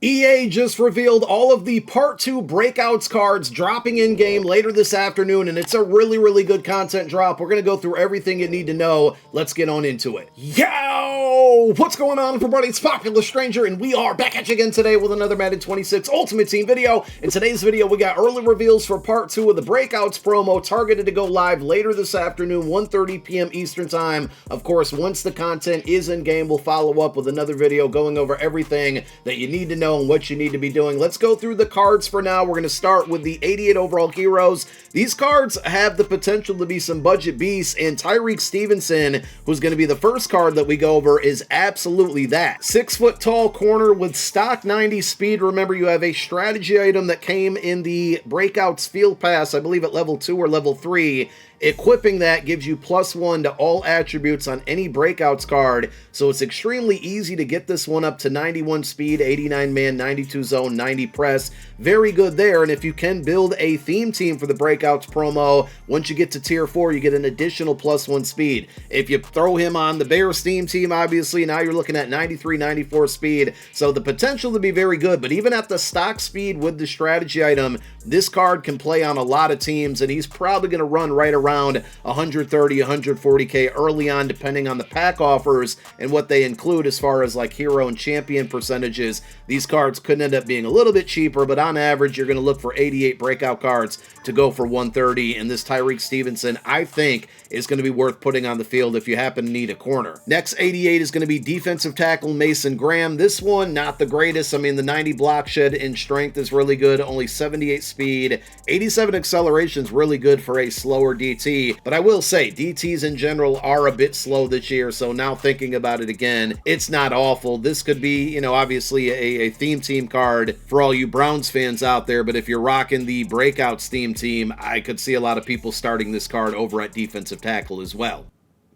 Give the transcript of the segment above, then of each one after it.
EA just revealed all of the Part 2 Breakouts cards dropping in-game later this afternoon, and it's a really good content drop. We're going to go through everything you need to know. Let's get on into it. Yo! What's going on, everybody? It's Popular Stranger, and we are back at you again today with another Madden 26 Ultimate Team video. In today's video, we got early reveals for Part 2 of the Breakouts promo, targeted to go live later this afternoon, 1:30 p.m. Eastern Time. Of course, once the content is in-game, we'll follow up with another video going over everything that you need to know and what you need to be doing. Let's go through the cards for now. We're going to start with the 88 overall heroes. These cards have the potential to be some budget beasts, and Tyreek Stevenson, who's going to be the first card that we go over, is absolutely that. 6-foot tall corner with stock 90 speed. Remember, you have a strategy item that came in the Breakouts Field Pass, I believe at level 2 or level 3. Equipping that gives you +1 to all attributes on any Breakouts card, so it's extremely easy to get this one up to 91 speed, 89 man, 92 zone, 90 press. Very good there, and if you can build a theme team for the Breakouts promo, once you get to tier 4, you get an additional +1 speed. If you throw him on the Bears theme team, obviously, now you're looking at 93, 94 speed, so the potential to be very good, but even at the stock speed with the strategy item, this card can play on a lot of teams, and he's probably going to run right around 130, 140k early on, depending on the pack offers and what they include as far as like hero and champion percentages. These cards could end up being a little bit cheaper, but on average, you're going to look for 88 breakout cards to go for 130, and this Tyreek Stevenson, I think, is going to be worth putting on the field if you happen to need a corner. Next 88 is going to be defensive tackle Mason Graham. This one, not the greatest. I mean, the 90 block shed and strength is really good, only 78 speed, 87 acceleration is really good for a slower DT, but I will say DTs in general are a bit slow this year, so now thinking about it again, it's not awful. This could be, you know, obviously a theme team card for all you Browns fans out there, but if you're rocking the Breakouts theme team, I could see a lot of people starting this card over at defensive tackle as well.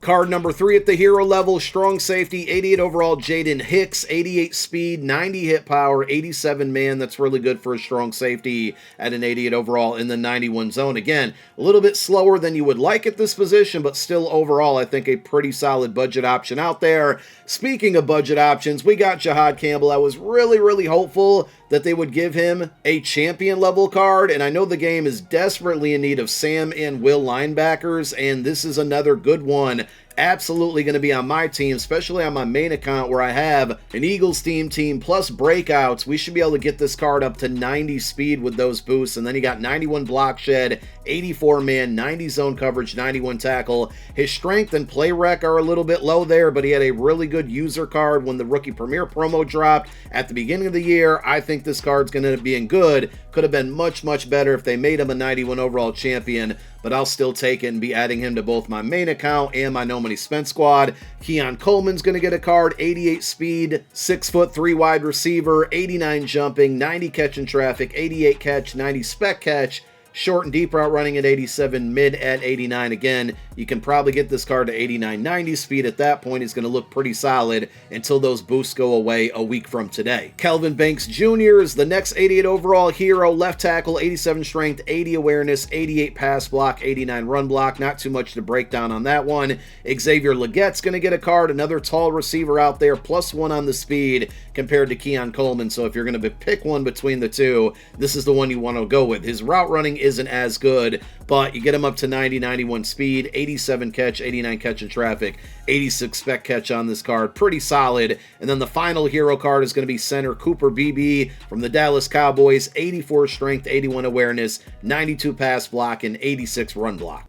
Card number 3 at the hero level, strong safety, 88 overall Jaden Hicks, 88 speed, 90 hit power, 87 man. That's really good for a strong safety at an 88 overall in the 91 zone. Again, a little bit slower than you would like at this position, but still overall, I think a pretty solid budget option out there. Speaking of budget options, we got Jahad Campbell. I was really hopeful that they would give him a champion level card, and I know the game is desperately in need of Sam and Will linebackers, and this is another good one. Absolutely going to be on my team, especially on my main account where I have an Eagles team plus Breakouts. We should be able to get this card up to 90 speed with those boosts, and then you got 91 block shed, 84 man, 90 zone coverage, 91 tackle. His strength and play rec are a little bit low there, but he had a really good user card when the Rookie Premier promo dropped at the beginning of the year. I think this card's going to end up being good. Could have been much better if they made him a 91 overall champion, but I'll still take it and be adding him to both my main account and my No Money Spent squad. Keon Coleman's going to get a card, 88 speed, 6'3" wide receiver, 89 jumping, 90 catch in traffic, 88 catch, 90 spec catch, short and deep route running at 87, mid at 89. Again, you can probably get this card to 89, 90 speed. At that point, he's going to look pretty solid until those boosts go away a week from today. Kelvin Banks Jr. is the next 88 overall hero, left tackle, 87 strength, 80 awareness, 88 pass block, 89 run block. Not too much to break down on that one. Xavier Legette's going to get a card, another tall receiver out there, +1 on the speed compared to Keon Coleman. So if you're going to pick one between the two, this is the one you want to go with. His route running isn't as good, but you get him up to 90, 91 speed, 87 catch, 89 catch in traffic, 86 spec catch on this card. Pretty solid. And then the final hero card is going to be center Cooper BB from the Dallas Cowboys, 84 strength, 81 awareness, 92 pass block, and 86 run block.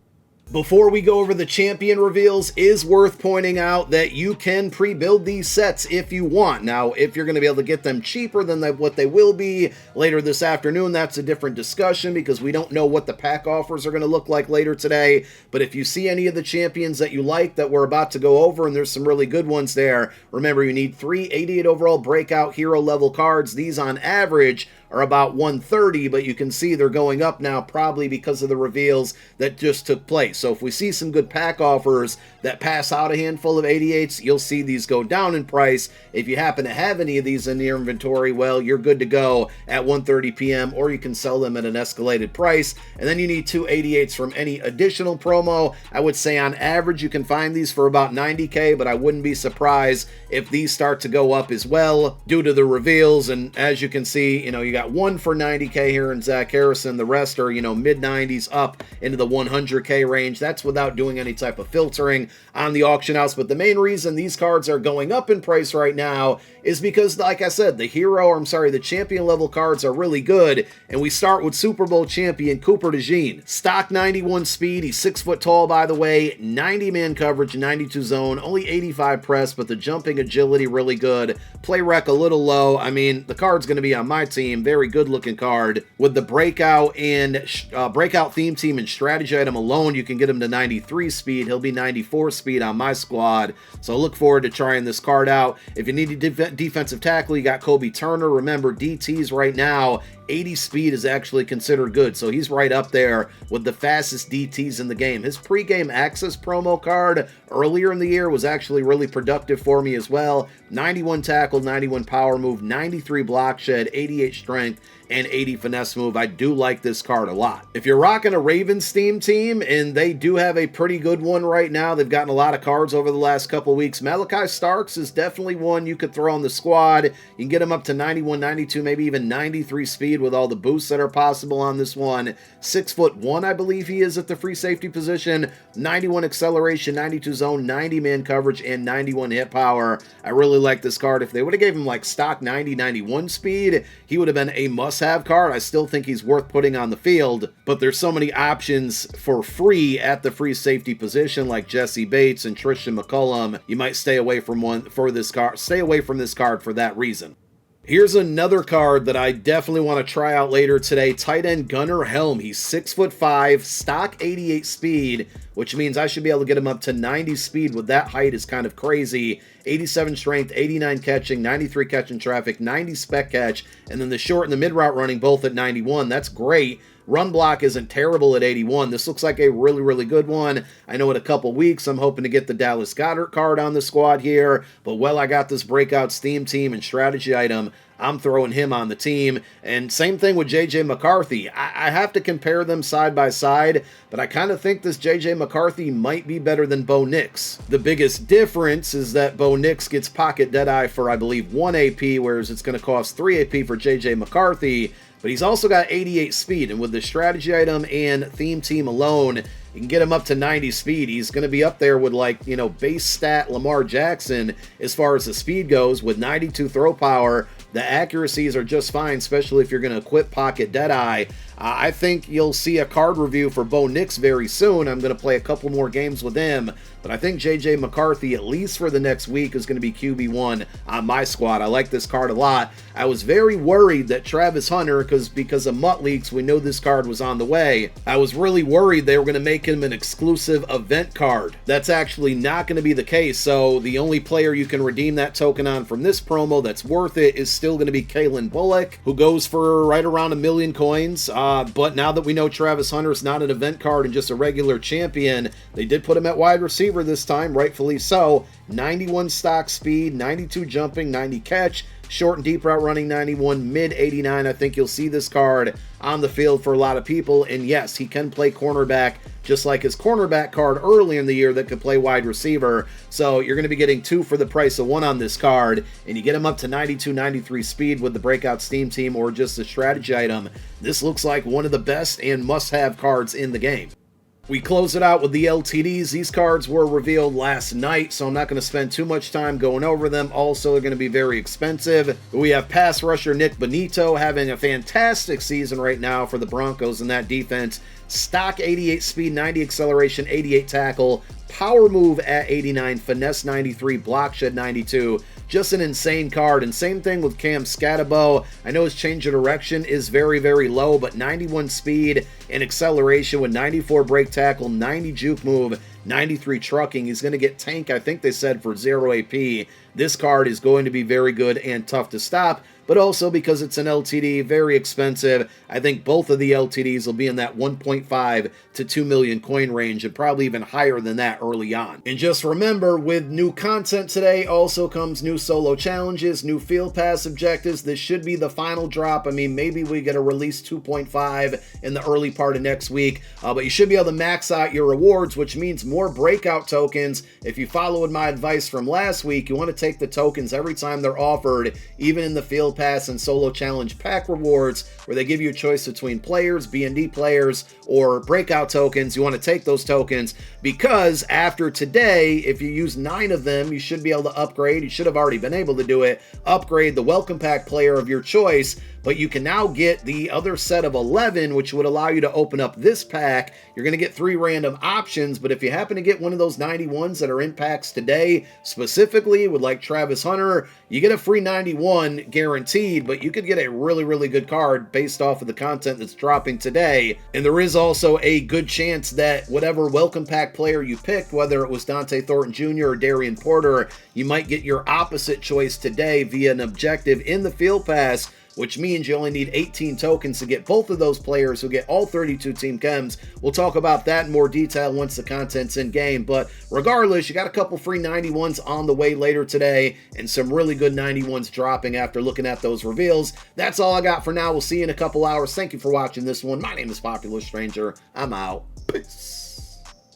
Before we go over the champion reveals, is worth pointing out that you can pre-build these sets if you want. Now, if you're going to be able to get them cheaper than what they will be later this afternoon, that's a different discussion because we don't know what the pack offers are going to look like later today. But if you see any of the champions that you like that we're about to go over, and there's some really good ones there, remember you need 3 88 overall breakout hero level cards. These on average are about 130, but you can see they're going up now probably because of the reveals that just took place. So if we see some good pack offers that pass out a handful of 88s, you'll see these go down in price. If you happen to have any of these in your inventory, well, you're good to go at 1:30 p.m., or you can sell them at an escalated price. And then you need 2 88s from any additional promo. I would say on average you can find these for about 90K, but I wouldn't be surprised if these start to go up as well due to the reveals. And as you can see, you got one for 90K here in Zach Harrison. The rest are, mid 90s up into the 100K range. That's without doing any type of filtering on the auction house. But the main reason these cards are going up in price right now is because, like I said, the champion level cards are really good. And we start with Super Bowl champion Cooper DeJean. Stock 91 speed. He's 6 foot tall, by the way. 90 man coverage, 92 zone, only 85 press, but the jumping agility really good. Play rec a little low. I mean, the card's going to be on my team. Very good looking card. With the breakout theme team and strategy item alone, you can get him to 93 speed. He'll be 94 speed on my squad. So I look forward to trying this card out. If you need a defensive tackle, you got Kobe Turner. Remember, DTs right now, 80 speed is actually considered good, so he's right up there with the fastest DTs in the game. His pregame access promo card earlier in the year was actually really productive for me as well. 91 tackle, 91 power move, 93 block shed, 88 strength, and 80 finesse move. I do like this card a lot. If you're rocking a Ravens theme team, and they do have a pretty good one right now, they've gotten a lot of cards over the last couple weeks. Malachi Starks is definitely one you could throw on the squad. You can get him up to 91, 92, maybe even 93 speed with all the boosts that are possible on this one. 6'1", I believe he is at the free safety position. 91 acceleration, 92 zone, 90 man coverage, and 91 hit power. I really like this card. If they would have gave him like stock 90, 91 speed, he would have been a must-have card. I still think he's worth putting on the field, but there's so many options for free at the free safety position, like Jesse Bates and Tristan McCullum. You might stay away from this card for that reason. Here's another card that I definitely want to try out later today. Tight end Gunnar Helm. He's 6'5", stock 88 speed, which means I should be able to get him up to 90 speed with that height. Is kind of crazy. 87 strength, 89 catching, 93 catching traffic, 90 spec catch, and then the short and the mid route running both at 91. That's great. Run block isn't terrible at 81. This looks like a really, really good one. I know in a couple weeks I'm hoping to get the Dallas Goedert card on the squad here, but I got this Breakouts theme team and strategy item, I'm throwing him on the team. And same thing with J.J. McCarthy. I have to compare them side by side, but I kind of think this J.J. McCarthy might be better than Bo Nix. The biggest difference is that Bo Nix gets pocket deadeye for, I believe, 1 AP, whereas it's going to cost 3 AP for J.J. McCarthy. But he's also got 88 speed, and with the strategy item and theme team alone, you can get him up to 90 speed. He's going to be up there with, base stat Lamar Jackson as far as the speed goes, with 92 throw power. The accuracies are just fine, especially if you're going to equip Pocket Deadeye. I think you'll see a card review for Bo Nix very soon. I'm going to play a couple more games with him. But I think J.J. McCarthy, at least for the next week, is going to be QB1 on my squad. I like this card a lot. I was very worried that Travis Hunter, because of Mutt Leaks, we know this card was on the way. I was really worried they were going to make him an exclusive event card. That's actually not going to be the case. So the only player you can redeem that token on from this promo that's worth it is still going to be Kalen Bullock, who goes for right around 1 million coins. But now that we know Travis Hunter is not an event card and just a regular champion, they did put him at wide receiver this time, rightfully so. 91 stock speed, 92 jumping, 90 catch, short and deep route running 91, mid 89. I think you'll see this card on the field for a lot of people. And yes, he can play cornerback, just like his cornerback card early in the year that could play wide receiver. So you're going to be getting 2 for the price of 1 on this card, and you get him up to 92, 93 speed with the Breakout Steam Team or just the strategy item. This looks like one of the best and must-have cards in the game. We close it out with the LTDs. These cards were revealed last night, so I'm not going to spend too much time going over them. Also, they're going to be very expensive. We have pass rusher Nick Benito having a fantastic season right now for the Broncos in that defense. Stock 88 speed, 90 acceleration, 88 tackle, power move at 89, finesse 93, block shed 92. Just an insane card. And same thing with Cam Scatabo. I know his change of direction is very, very low, but 91 speed and acceleration with 94 break tackle, 90 juke move, 93 trucking. He's going to get tank, I think they said, for 0 AP. This card is going to be very good and tough to stop, but also because it's an LTD, very expensive. I think both of the LTDs will be in that 1.5 to 2 million coin range, and probably even higher than that early on. And just remember, with new content today also comes new solo challenges, new field pass objectives. This should be the final drop. I mean, maybe we get a release 2.5 in the early part of next week, but you should be able to max out your rewards, which means more breakout tokens. If you followed my advice from last week, you want to take the tokens every time they're offered, even in the field pass and solo challenge pack rewards, where they give you a choice between players, B&D players, or breakout tokens. You want to take those tokens because after today, if you use 9 of them, you should be able to upgrade. You should have already been able to do it. Upgrade the welcome pack player of your choice, but you can now get the other set of 11, which would allow you to open up this pack. You're going to get 3 random options, but if you happen to get one of those 91s that are in packs today, specifically with like Travis Hunter, you get a free 91 guaranteed, but you could get a really, really good card based off of the content that's dropping today. And there is also a good chance that whatever welcome pack player you picked, whether it was Dante Thornton Jr. or Darian Porter, you might get your opposite choice today via an objective in the field pass, which means you only need 18 tokens to get both of those players who get all 32 team chems. We'll talk about that in more detail once the content's in game, but regardless, you got a couple free 91s on the way later today, and some really good 91s dropping after looking at those reveals. That's all I got for now. We'll see you in a couple hours. Thank you for watching this one. My name is Popular Stranger. I'm out. Peace.